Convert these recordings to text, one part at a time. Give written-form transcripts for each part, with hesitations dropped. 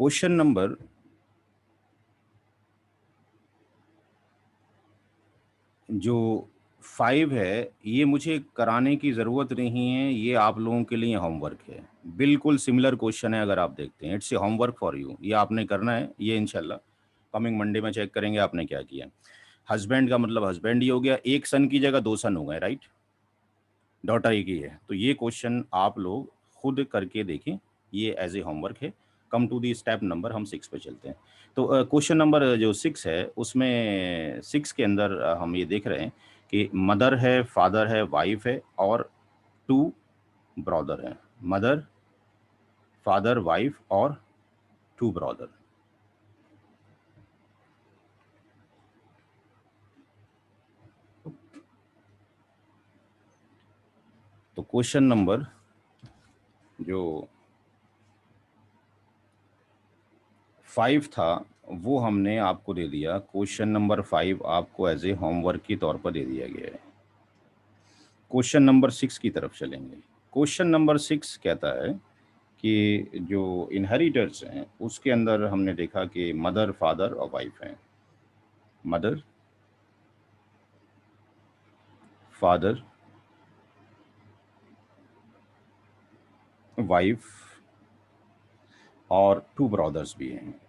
Question number जो 5 है, ये मुझे कराने की ज़रूरत नहीं है, ये आप लोगों के लिए होमवर्क है। बिल्कुल सिमिलर क्वेश्चन है अगर आप देखते हैं, it's a homework for you. ये आपने करना है, ये इंशाल्लाह कमिंग मंडे में चेक करेंगे आपने क्या किया। हस्बैंड का मतलब हस्बैंड ही हो गया, एक सन की जगह 2 सन हो गए, राइट? डॉटर एक ही है। तो ये क्वेश्चन आप लोग खुद करके देखें, ये एज ए होमवर्क है। Come to the step number, हम 6 पे चलते हैं। तो क्वेश्चन नंबर जो 6 है, उसमें 6 के अंदर हम ये देख रहे हैं कि मदर है, फादर है, वाइफ है और 2 ब्रदर हैं। मदर, फादर, वाइफ और 2 ब्रदर। तो क्वेश्चन नंबर जो 5 था वो हमने आपको दे दिया। क्वेश्चन नंबर 5 आपको एज ए होमवर्क के तौर पर दे दिया गया है। क्वेश्चन नंबर 6 की तरफ चलेंगे। क्वेश्चन नंबर 6 कहता है कि जो इनहेरिटर्स हैं उसके अंदर हमने देखा कि मदर, फादर और वाइफ हैं। मदर, फादर, वाइफ और 2 ब्रदर्स भी हैं।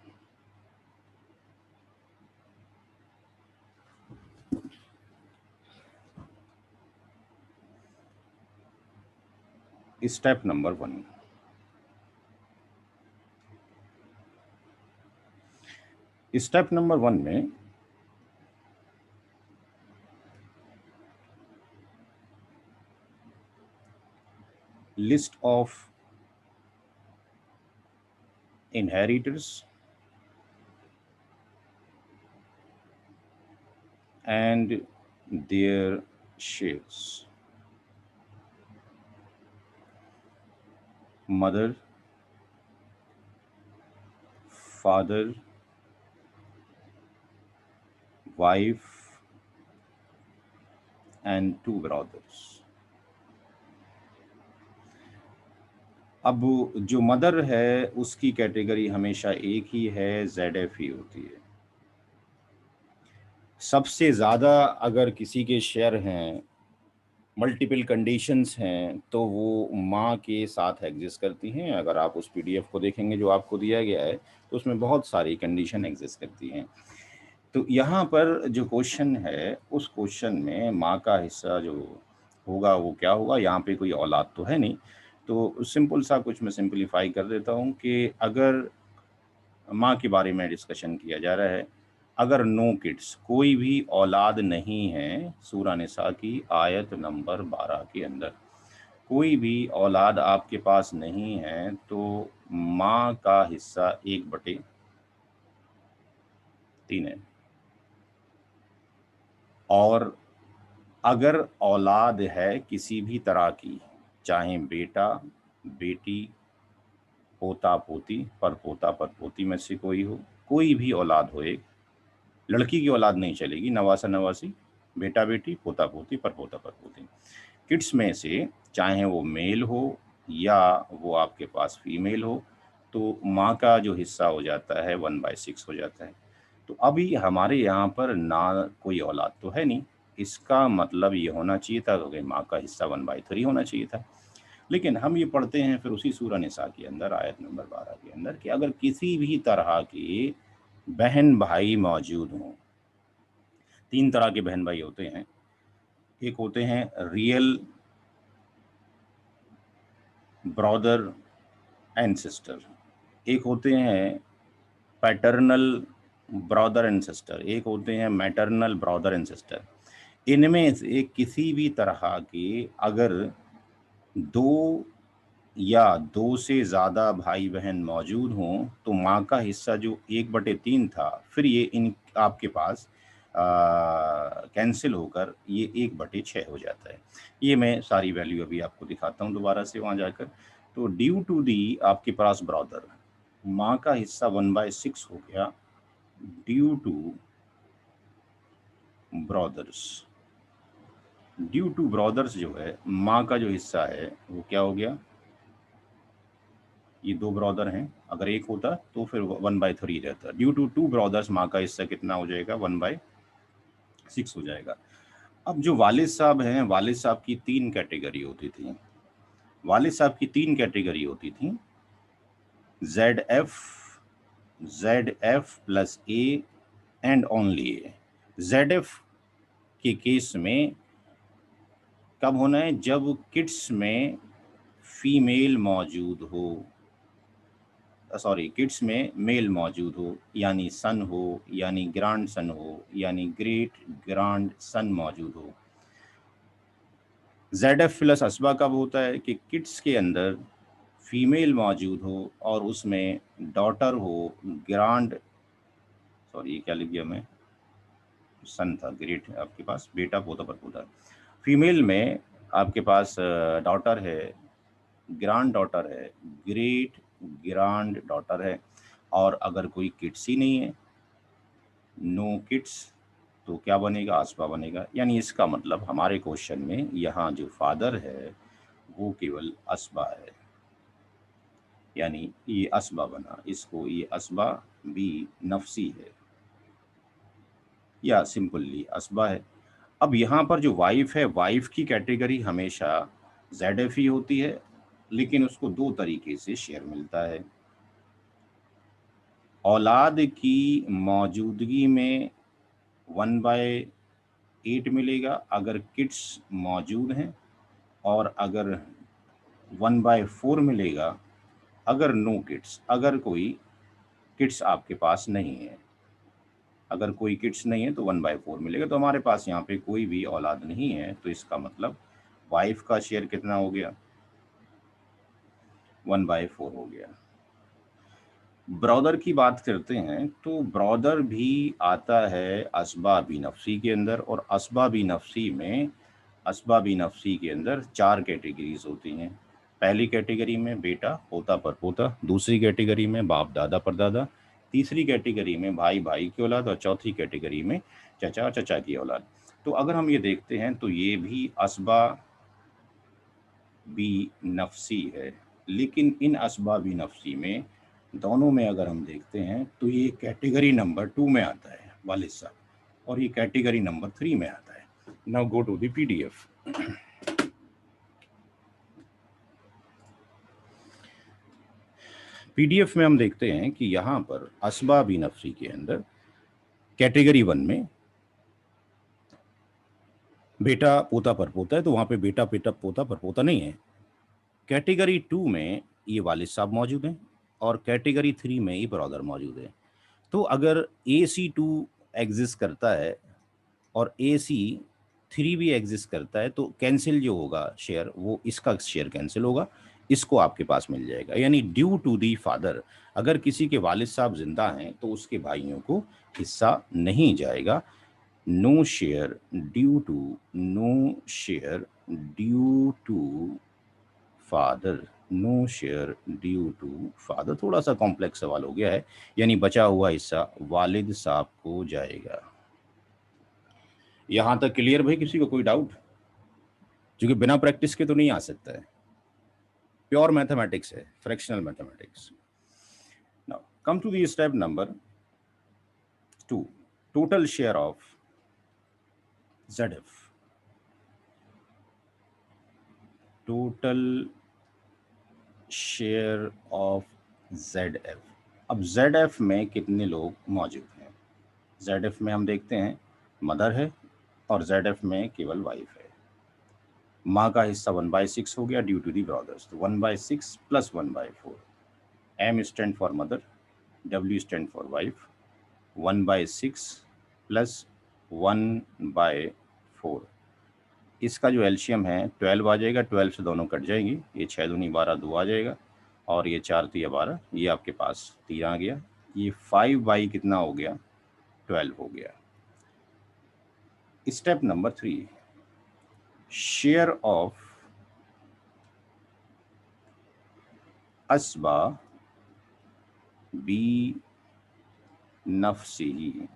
Step number 1। स्टेप नंबर 1 में list of inheritors and their shares. Mother, father, wife and 2 brothers. अब जो मदर है उसकी कैटेगरी हमेशा एक ही है, ZF ही होती है। सबसे ज़्यादा अगर किसी के शेयर हैं, मल्टीपल कंडीशंस हैं, तो वो माँ के साथ एग्जिस्ट करती हैं। अगर आप उस PDF को देखेंगे जो आपको दिया गया है, तो उसमें बहुत सारी कंडीशन एग्जिस्ट करती हैं। तो यहाँ पर जो क्वेश्चन है, उस क्वेश्चन में माँ का हिस्सा जो होगा वो क्या होगा? यहाँ पे कोई औलाद तो है नहीं, तो सिंपल सा कुछ मैं सिंपलीफाई कर देता हूँ कि अगर माँ के बारे में डिस्कशन किया जा रहा है, अगर नो किड्स, कोई भी औलाद नहीं है, सूरा निसा की आयत नंबर 12 के अंदर कोई भी औलाद आपके पास नहीं है, तो माँ का हिस्सा 1/3 है। और अगर औलाद है किसी भी तरह की, चाहे बेटा, बेटी, पोता, पोती, परपोता, परपोती में से कोई हो, कोई भी औलाद हो, एक लड़की की औलाद नहीं चलेगी, नवासा, नवासी, बेटा, बेटी, पोता, पोती, परपोता, परपोती। किड्स में से चाहे वो मेल हो या वो आपके पास फीमेल हो, तो माँ का जो हिस्सा हो जाता है 1/6 हो जाता है। तो अभी हमारे यहाँ पर ना कोई औलाद तो है नहीं, इसका मतलब ये होना चाहिए था कि माँ का हिस्सा 1/3 होना चाहिए था। लेकिन हम ये पढ़ते हैं फिर उसी सूरह निसा के अंदर आयत नंबर 12 के अंदर कि अगर किसी भी तरह के बहन भाई मौजूद हों, 3 तरह के बहन भाई होते हैं। एक होते हैं रियल ब्रदर एंड सिस्टर, एक होते हैं पैटर्नल ब्रदर एंड सिस्टर, एक होते हैं मैटरनल ब्रदर एंड सिस्टर। इनमें से किसी भी तरह के अगर 2 या 2 से ज़्यादा भाई बहन मौजूद हों, तो माँ का हिस्सा जो 1/3 था, फिर ये इन आपके पास कैंसिल होकर ये 1/6 हो जाता है। ये मैं सारी वैल्यू अभी आपको दिखाता हूँ दोबारा से वहाँ जाकर। तो ड्यू टू दी आपके पास ब्रदर, माँ का हिस्सा 1/6 हो गया due two brothers. Due two brothers जो है, माँ का जो हिस्सा है वो क्या हो गया? ये 2 ब्रदर हैं, अगर एक होता तो फिर 1/3 रहता। ड्यू टू 2 ब्रदर्स माँ का हिस्सा कितना हो जाएगा, 1/6 हो जाएगा। अब जो वालिद साहब हैं, वालिद साहब की 3 कैटेगरी होती थी। वालिद साहब की 3 कैटेगरी होती थी, ZF plus A and only A. ZF के केस में कब होना है, जब किड्स में फीमेल मौजूद हो, सॉरी किड्स में मेल मौजूद हो, यानी सन हो, यानी ग्रांड सन हो, यानी ग्रेट ग्रांड सन मौजूद हो। ZF प्लस असबा कब होता है, कि किड्स के अंदर फीमेल मौजूद हो और उसमें डॉटर हो, ग्रांड, सॉरी ये क्या लिख दिया मैं, सन था, ग्रेट है आपके पास, बेटा पोता परपोता। फीमेल में आपके पास डॉटर है, ग्रांड डॉटर है, ग्रेट ग्रांड डॉटर है, और अगर कोई किड्स ही नहीं है, नो किड्स, तो क्या बनेगा, असबा बनेगा। यानी इसका मतलब हमारे क्वेश्चन में यहाँ जो फादर है वो केवल असबा है, यानी ये असबा बना, इसको ये असबा भी नफसी है या सिंपली असबा है। अब यहाँ पर जो वाइफ है, वाइफ की कैटेगरी हमेशा ZF ही होती है, लेकिन उसको 2 तरीके से शेयर मिलता है। औलाद की मौजूदगी में 1/8 मिलेगा अगर किड्स मौजूद हैं, और अगर 1/4 मिलेगा अगर नो किड्स, अगर कोई किड्स आपके पास नहीं है। अगर कोई किड्स नहीं है तो 1/4 मिलेगा। तो हमारे पास यहाँ पे कोई भी औलाद नहीं है, तो इसका मतलब वाइफ का शेयर कितना हो गया, 1/4 हो गया। ब्रदर की बात करते हैं तो ब्रदर भी आता है असबाब नफसी के अंदर, और असबाब नफसी में, असबाब नफसी के अंदर 4 कैटेगरीज होती हैं। पहली कैटेगरी में बेटा पोता परपोता, दूसरी कैटेगरी में बाप दादा परदादा, तीसरी कैटेगरी में भाई भाई की औलाद, और चौथी कैटेगरी में चचा चचा की औलाद। तो अगर हम ये देखते हैं तो ये भी असबाब नफसी है, लेकिन इन असबाब नफसी में दोनों में अगर हम देखते हैं तो ये कैटेगरी नंबर 2 में आता है वालिद साहब, और ये कैटेगरी नंबर 3 में आता है। Now go to the PDF। PDF में हम देखते हैं कि यहाँ पर असबाब नफसी के अंदर कैटेगरी 1 में बेटा पोता परपोता है, तो वहाँ पे बेटा बेटा पोता परपोता नहीं है। कैटेगरी 2 में ये वालिद साहब मौजूद हैं, और कैटेगरी 3 में ये ब्रदर मौजूद है। तो अगर AC2 एग्जिस्ट करता है और AC3 भी एग्जिस्ट करता है, तो कैंसिल जो होगा शेयर, वो इसका शेयर कैंसिल होगा, इसको आपके पास मिल जाएगा। यानी ड्यू टू दी फादर, अगर किसी के वालिद साहब जिंदा हैं तो उसके भाइयों को हिस्सा नहीं जाएगा। No share due to, no share due to father, no share due to father. थोड़ा सा कॉम्प्लेक्स सवाल हो गया है, यानी बचा हुआ हिस्सा वालिद साहब को जाएगा। यहां तक क्लियर भाई? किसी को कोई डाउट? क्योंकि बिना प्रैक्टिस के तो नहीं आ सकता है, प्योर मैथमेटिक्स है, fractional mathematics. Now come to the step number 2, total share of ZF। Total share of ZF। अब ZF में कितने लोग मौजूद हैं? ZF में हम देखते हैं मदर है, और ZF में केवल वाइफ है। माँ का हिस्सा 1/6 हो गया ड्यू टू दी ब्रदर्स, तो 1/6 plus 1/4। M stand for mother, W stand for wife, 1/6 plus 1/4। इसका जो एल्शियम है 12 आ जाएगा, 12 से दोनों कट जाएंगी, ये 6 दूनी 12, 2 आ जाएगा, और ये 4 3 12, ये आपके पास 3 आ गया। ये 5 कितना हो गया, 12 हो गया। स्टेप नंबर 3, शेयर ऑफ असबा बी नफसी।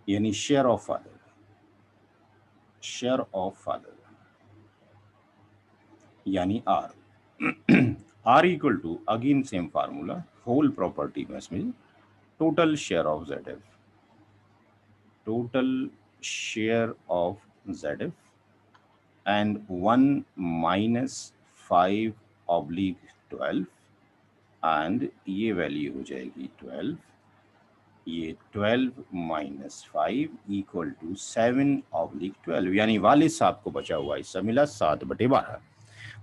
यानी share of father. Share of father यानी R R equal to again same formula whole property में इसमें total share of Z F, total share of Z F and 1 minus 5/12 and ये value हो जाएगी 12, ये 12 माइनस 5 इक्वल टू 7/12 यानी वालिद साहब को बचा हुआ हिस्सा मिला 7/12।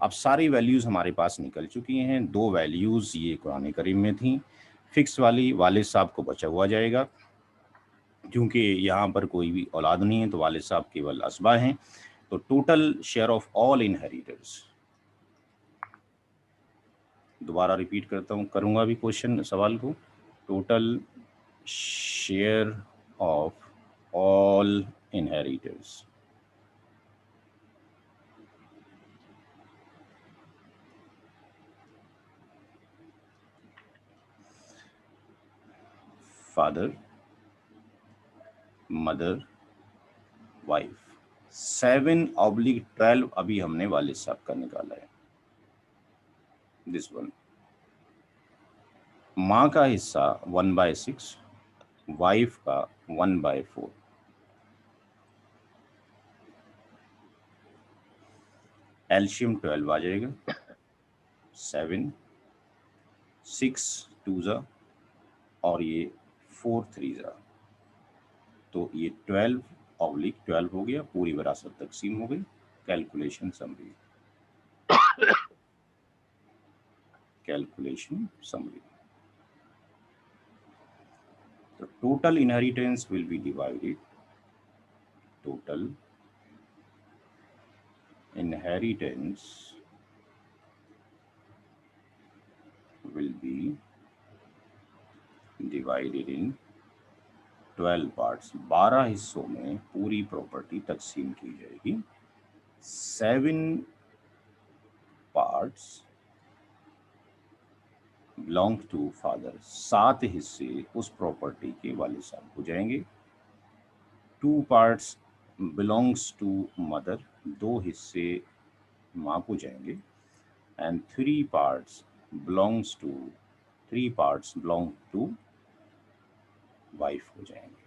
अब सारी वैल्यूज हमारे पास निकल चुकी हैं, दो वैल्यूज ये कुरान करीम में थी, फिक्स वाली वालिद साहब को बचा हुआ जाएगा, क्योंकि यहाँ पर कोई भी औलाद नहीं है तो वालिद साहब केवल असबा हैं। तो total share of all inheritors, दोबारा रिपीट करता हूँ, करूँगा भी क्वेश्चन सवाल को, total share of all inheritors father, mother, wife, 7/12 अभी हमने वालिद साहब का निकाला है, दिस वन। माँ का हिस्सा 1/6, वाइफ का 1/4, एल्शियम 12 आ जाएगा, 7 6 2 और ये 4 3 तो ये 12/12 हो गया, पूरी विरासत तकसीम हो गई। Calculation summary, calculation summary. तो total inheritance will be divided, total inheritance will be divided in 12 parts, 12 हिस्सों में पूरी प्रॉपर्टी तकसीम की जाएगी। 7 parts belong to father, 7 हिस्से उस प्रॉपर्टी के वालिद साहब हो जाएंगे। 2 parts belongs to mother, 2 हिस्से माँ को जाएंगे। And 3 parts belong to wife हो जाएंगे।